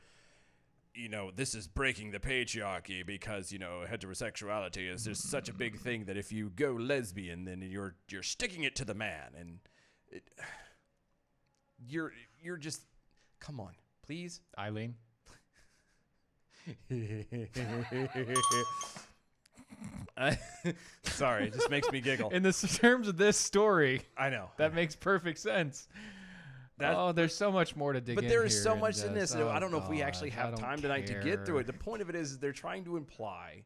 this is breaking the patriarchy because, heterosexuality is just such a big thing that if you go lesbian, then you're sticking it to the man, and you're just, come on, please, Eileen. Sorry, it just makes me giggle. In the terms of this story, I know that makes perfect sense. There's so much more to dig in. But there is here so much in this. Oh, I don't know if we God, actually have time tonight to get through it. The point of it is they're trying to imply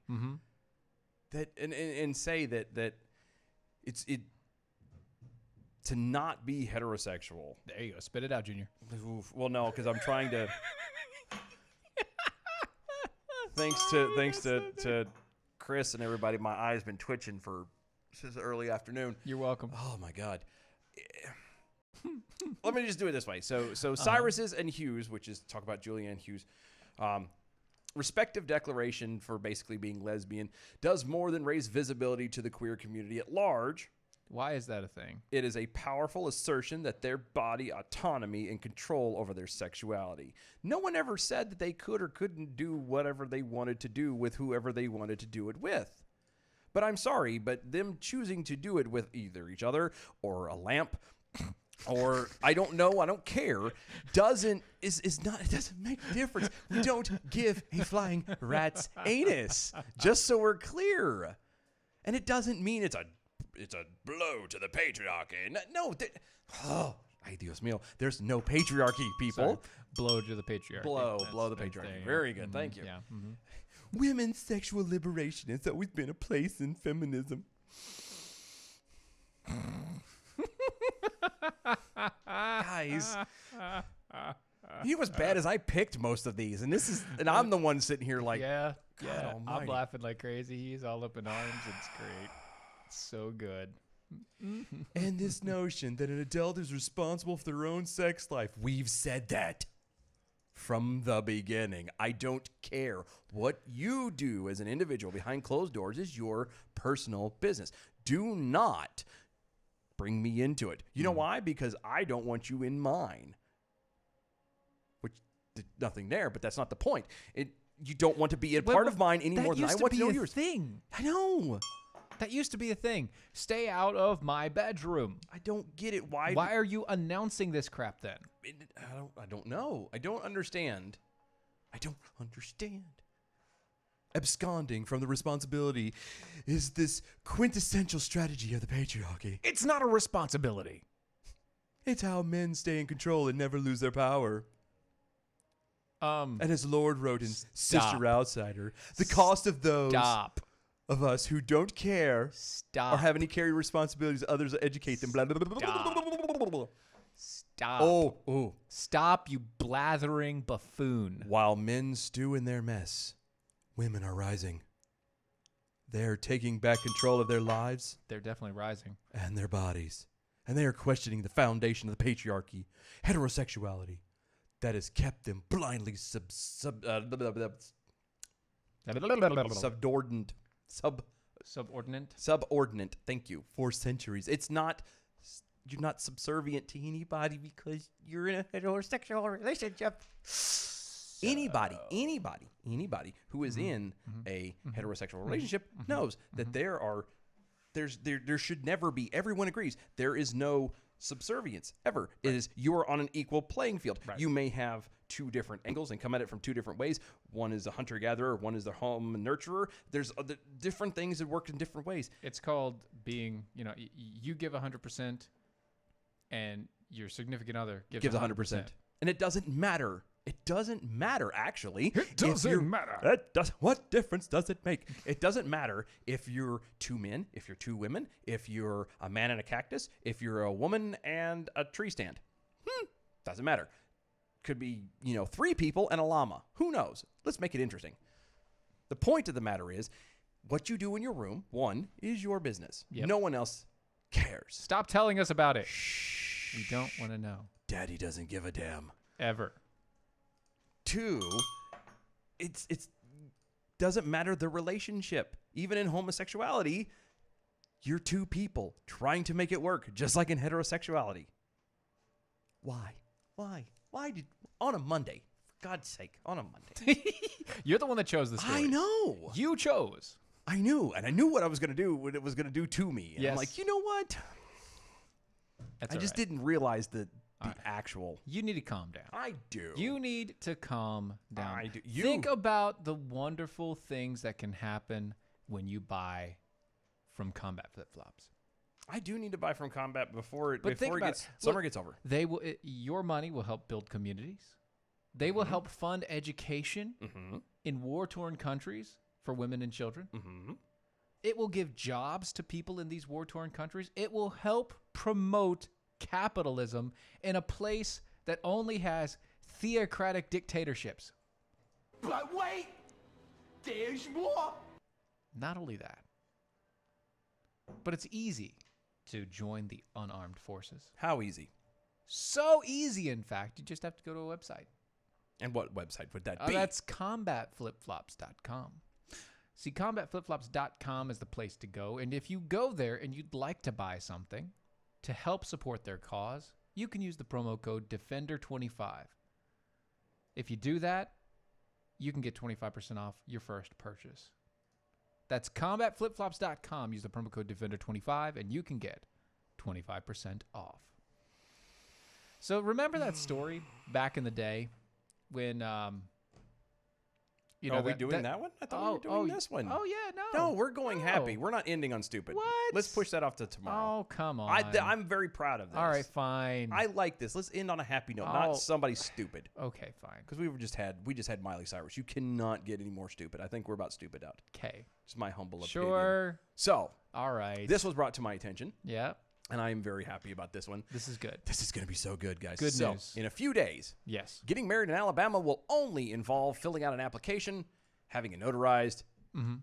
that and say that it's to not be heterosexual. There you go. Spit it out, Junior. Oof. Well, no, because I'm trying to. Thanks to Chris and everybody, my eye's been twitching since the early afternoon. You're welcome. Oh my God. Let me just do it this way. So Cyrus's and Hughes, which is talk about Julianne Hughes, respective declaration for basically being lesbian does more than raise visibility to the queer community at large. Why is that a thing? It is a powerful assertion that their body autonomy and control over their sexuality. No one ever said that they could or couldn't do whatever they wanted to do with whoever they wanted to do it with. But I'm sorry, but them choosing to do it with either each other or a lamp or I don't know, I don't care, it doesn't make a difference. We don't give a flying rat's anus, just so we're clear. And it doesn't mean it's a blow to the patriarchy. No, ay Dios mío, there's no patriarchy, people. Sorry. Blow to the patriarchy. Blow the patriarchy. Very good, thank you. Yeah. Women's sexual liberation has always been a place in feminism. Guys, you as bad as I picked most of these, and I'm the one sitting here like, yeah, God almighty. I'm laughing like crazy. He's all up in arms. It's great. It's so good. And this notion that an adult is responsible for their own sex life. We've said that from the beginning. I don't care. What you do as an individual behind closed doors is your personal business. Do not bring me into it. You know why? Because I don't want you in mine. Which, nothing there, but that's not the point. You don't want to be a part of mine any more than I want to know yours. Thing. I know. That used to be a thing. Stay out of my bedroom. I don't get it. Why are you announcing this crap then? I don't know. I don't understand. Absconding from the responsibility is this quintessential strategy of the patriarchy. It's not a responsibility. It's how men stay in control and never lose their power. And as Lord wrote in Sister Outsider, the cost of those of us who don't care or have any carry responsibilities, others educate them. Blah, blah, blah, blah, blah. Stop. Oh. Stop, you blathering buffoon. While men stew in their mess, women are rising. They're taking back control of their lives. They're definitely rising. And their bodies. And they are questioning the foundation of the patriarchy, heterosexuality, that has kept them blindly subordinate. Subordinate, thank you, for centuries. You're not subservient to anybody because you're in a heterosexual relationship. Anybody who is in a heterosexual relationship knows that there should never be, everyone agrees, there is no subservience ever. Right. It is, you are on an equal playing field. Right. You may have two different angles and come at it from two different ways. One is a hunter-gatherer, one is the home nurturer. There's different things that work in different ways. It's called being, you give 100% and your significant other gives 100%. And it doesn't matter. It doesn't matter, actually. It doesn't matter. What difference does it make? It doesn't matter if you're two men, if you're two women, if you're a man and a cactus, if you're a woman and a tree stand. Doesn't matter. Could be, three people and a llama. Who knows? Let's make it interesting. The point of the matter is, what you do in your room, one, is your business. Yep. No one else cares. Stop telling us about it. We don't want to know. Daddy doesn't give a damn. Ever. Two, it's doesn't matter the relationship. Even in homosexuality, you're two people trying to make it work, just like in heterosexuality. Why did on a Monday? For God's sake, on a Monday. You're the one that chose this story. I know. You chose. I knew, and I knew what I was going to do, what it was going to do to me. And I'm like, you know what? That's I just didn't realize the actual. You need to calm down. I do. You need to calm down. I do. Think about the wonderful things that can happen when you buy from Combat Flip Flops. I do need to buy from Combat before But summer gets over. They will. Your money will help build communities. They will help fund education in war-torn countries for women and children. It will give jobs to people in these war-torn countries. It will help promote capitalism in a place that only has theocratic dictatorships. But wait, there's more. Not only that, but it's easy to join the unarmed forces. How easy? So easy, in fact. You just have to go to a website. And what website would that be? That's combatflipflops.com. See, combatflipflops.com is the place to go. And if you go there and you'd like to buy something to help support their cause, you can use the promo code DEFENDER25. If you do that, you can get 25% off your first purchase. That's combatflipflops.com. Use the promo code DEFENDER25 and you can get 25% off. So remember that story back in the day when you know, are we doing that one? I thought we were doing this one. Oh, yeah, no. No, we're going happy. We're not ending on stupid. What? Let's push that off to tomorrow. Oh, come on. I'm very proud of this. All right, fine. I like this. Let's end on a happy note, not somebody stupid. Okay, fine. Because we just had Miley Cyrus. You cannot get any more stupid. I think we're about stupid out. Okay. It's my humble opinion. Sure. So. All right. This was brought to my attention. Yeah. And I am very happy about this one. This is good. This is going to be so good, guys. Good news. In a few days, yes, getting married in Alabama will only involve filling out an application, having it notarized,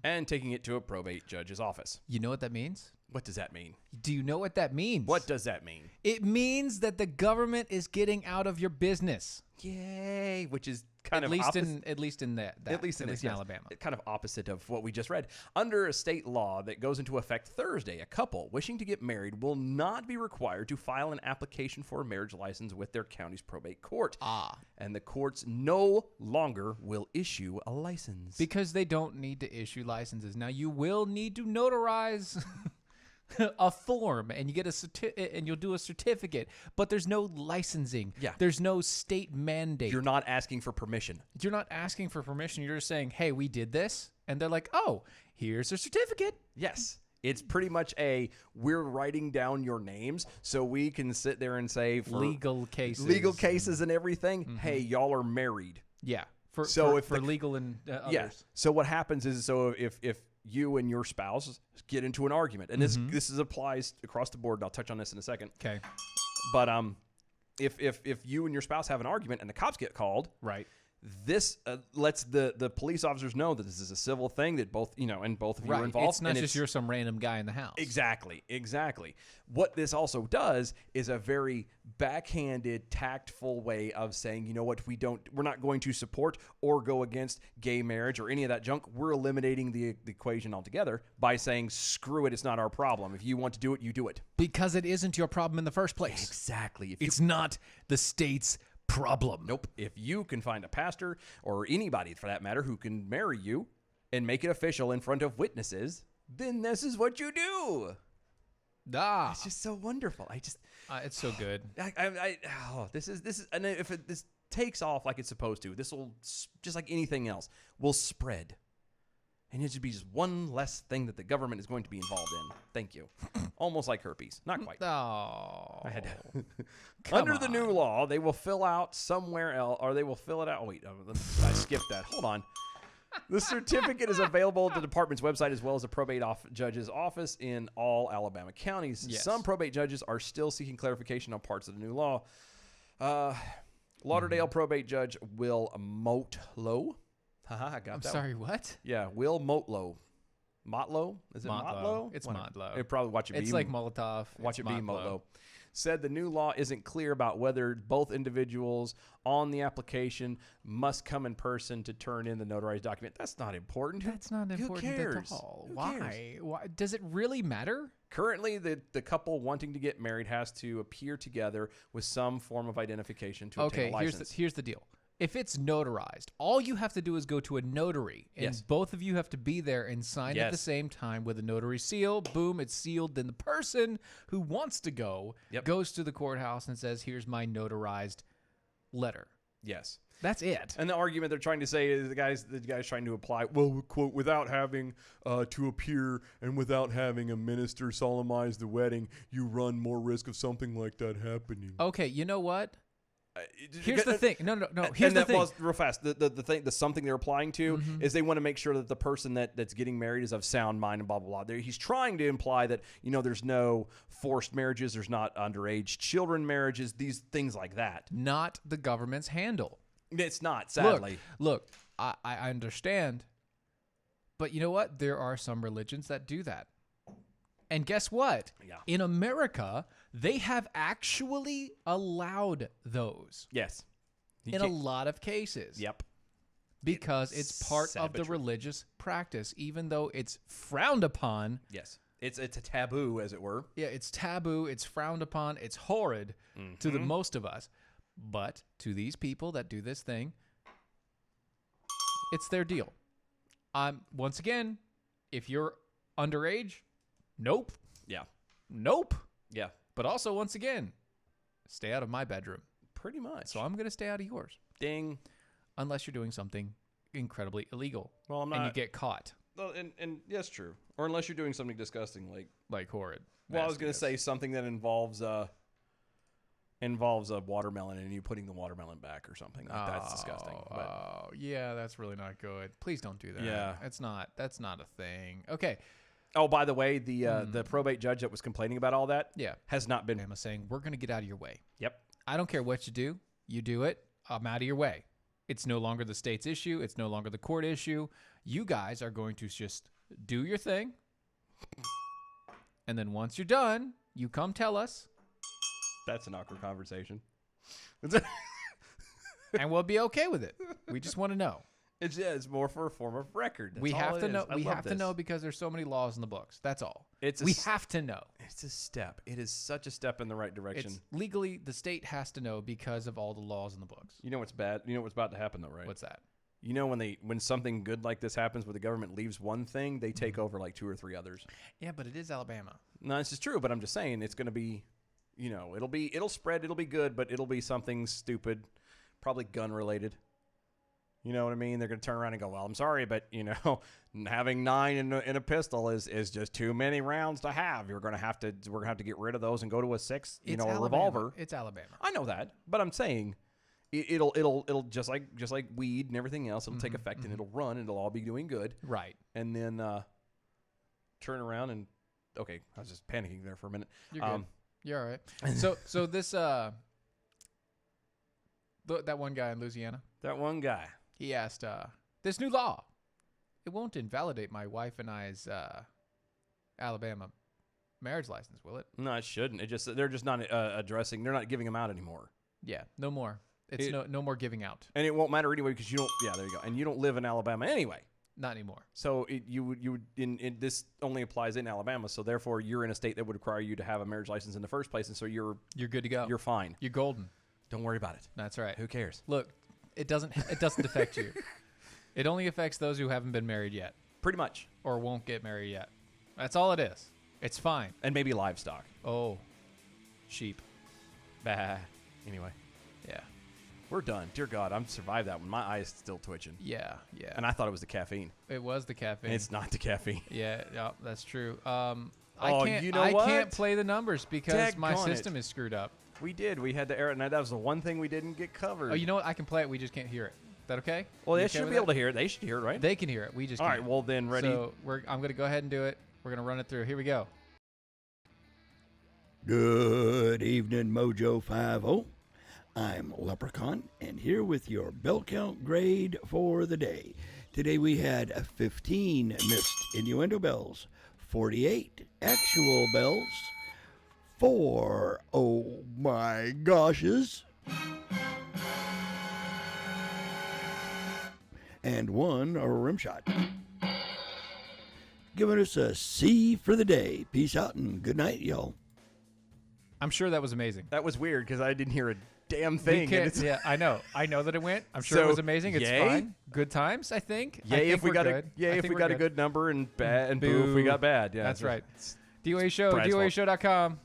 and taking it to a probate judge's office. You know what that means? What does that mean? Do you know what that means? What does that mean? It means that the government is getting out of your business. Yay! Which is kind of at least in Alabama. Kind of opposite of what we just read. Under a state law that goes into effect Thursday, a couple wishing to get married will not be required to file an application for a marriage license with their county's probate court. And the courts no longer will issue a license. Because they don't need to issue licenses. Now you will need to notarize a form and you get and you'll do a certificate, but there's no licensing. Yeah. There's no state mandate. You're not asking for permission. You're not asking for permission. You're just saying, hey, we did this. And they're like, oh, here's a certificate. Yes. It's pretty much we're writing down your names so we can sit there and say for legal cases and everything, hey, y'all are married. Yeah. For legal and others. Yeah. So what happens is, if you and your spouse get into an argument, and this applies across the board, and I'll touch on this in a second. Okay. But if you and your spouse have an argument and the cops get called, right, this lets the police officers know that this is a civil thing that both of you are involved. It's not just you're some random guy in the house. Exactly. What this also does is a very backhanded, tactful way of saying, you know what, we're not going to support or go against gay marriage or any of that junk. We're eliminating the equation altogether by saying, screw it, it's not our problem. If you want to do it, you do it. Because it isn't your problem in the first place. Exactly. It's not the state's problem. Nope. If you can find a pastor or anybody for that matter who can marry you and make it official in front of witnesses, then this is what you do. It's just so wonderful. It's so good. This is, and if this takes off like it's supposed to, this will, just like anything else, will spread. And it should be just one less thing that the government is going to be involved in. Thank you. Almost like herpes. Not quite. Oh. Under the new law, they will fill out somewhere else, or they will fill it out. Oh, wait, I skipped that. Hold on. The certificate is available at the department's website as well as the probate judge's office in all Alabama counties. Yes. Some probate judges are still seeking clarification on parts of the new law. Lauderdale probate judge Will Motlow. I got that. I'm sorry, what? Yeah, Will Motlow. Motlow? Is it Motlow? It's Whatever. Motlow. It probably watch it be. It's like Molotov. Watch It's it be Motlow. Said the new law isn't clear about whether both individuals on the application must come in person to turn in the notarized document. That's not important. That's not important cares? at all. Who Why? cares? Why? Does it really matter? Currently, the couple wanting to get married has to appear together with some form of identification to obtain a license. Here's the deal. If it's notarized, all you have to do is go to a notary, and Yes. both of you have to be there and sign at the Yes. same time with a notary seal. Boom, it's sealed. Then the person who wants to go goes to the courthouse and says, "Here's my notarized letter." Yes. That's it. And the argument they're trying to say is the guy's trying to apply, well, quote, without having to appear and without having a minister solemnize the wedding, you run more risk of something like that happening. Okay, you know what? Here's the thing. No. Here's and the thing. Was, real fast. The something they're applying to is they want to make sure that the person that's getting married is of sound mind and blah blah blah. He's trying to imply that there's no forced marriages, there's not underage children marriages, these things like that. Not the government's handle. It's not, sadly. Look, I understand, but you know what? There are some religions that do that. And guess what? Yeah. In America, they have actually allowed those. Yes. In a lot of cases. Yep. Because it's part of the religious practice, even though it's frowned upon. Yes. It's a taboo, as it were. Yeah, it's taboo. It's frowned upon. It's horrid to the most of us. But to these people that do this thing, it's their deal. Once again, if you're underage, nope. Yeah. Nope. Yeah. But also, once again, stay out of my bedroom. Pretty much. So I'm going to stay out of yours. Ding. Unless you're doing something incredibly illegal. Well, I'm not. And you get caught. Well, and that's true. Or unless you're doing something disgusting like horrid. Well, I was going to say something that involves a watermelon and you putting the watermelon back or something. Like that's disgusting. But Yeah, that's really not good. Please don't do that. Yeah. That's not a thing. Okay. Oh, by the way, the probate judge that was complaining about all that has not been Emma saying, we're going to get out of your way. Yep. I don't care what you do. You do it. I'm out of your way. It's no longer the state's issue. It's no longer the court issue. You guys are going to just do your thing. And then once you're done, you come tell us. That's an awkward conversation. And we'll be okay with it. We just want to know. It's more for a form of record. That's we all have it to is. know. I We love have to this. know because there's so many laws in the books. That's all. We have to know. It's a step. It is such a step in the right direction. It's legally, the state has to know because of all the laws in the books. You know what's bad? You know what's about to happen though, right? What's that? You know when something good like this happens, where the government leaves one thing, they take over like 2 or 3 others. Yeah, but it is Alabama. No, this is true. But I'm just saying it's going to be, it'll spread. It'll be good, but it'll be something stupid, probably gun related. You know what I mean? They're going to turn around and go, well, I'm sorry, but, having 9 in a pistol is just too many rounds to have. We're going to have to get rid of those and go to a 6, a revolver. It's Alabama. I know that, but I'm saying it'll just like weed and everything else. It'll take effect and it'll run and it'll all be doing good. Right. And then turn around and, okay, I was just panicking there for a minute. You're good. You're all right. So this, that one guy in Louisiana. That one guy. He asked, this new law, it won't invalidate my wife and I's Alabama marriage license, will it? No, it shouldn't. They're just not addressing. They're not giving them out anymore. Yeah, no more. It's no more giving out. And it won't matter anyway because you don't. Yeah, there you go. And you don't live in Alabama anyway. Not anymore. So you would this only applies in Alabama. So therefore, you're in a state that would require you to have a marriage license in the first place, and so you're good to go. You're fine. You're golden. Don't worry about it. That's right. Who cares? Look, it doesn't affect you. It only affects those who haven't been married yet. Pretty much. Or won't get married yet. That's all it is. It's fine. And maybe livestock. Oh, sheep. Bah. Anyway. Yeah. We're done. Dear God, I'm survived that one. My eye's still twitching. Yeah. And I thought it was the caffeine. It was the caffeine. And it's not the caffeine. Yeah, that's true. You know I what? can't play the numbers because my Daggone system is screwed up. We did. We had to air it, and that was the one thing we didn't get covered. Oh, you know what? I can play it. We just can't hear it. Is that okay? Well, You they okay should with be able to hear it. They should hear it, right? They can hear it. We just All can't. right, well then, ready? So I'm going to go ahead and do it. We're going to run it through. Here we go. Good evening, Mojo 50. I'm Leprechaun, and here with your bell count grade for the day. Today we had 15 missed innuendo bells, 48 actual bells, 4 oh my goshes, and 1 rim shot. Giving us a C for the day. Peace out and good night, y'all. I'm sure that was amazing. That was weird because I didn't hear a damn thing. Yeah, I know. I know that it went. I'm sure it was amazing. It's fine. Good times, I think. Yay if we got good. if we got a good number, and bad and boo if we got bad. Yeah, that's right. DOA Show, DOAShow.com.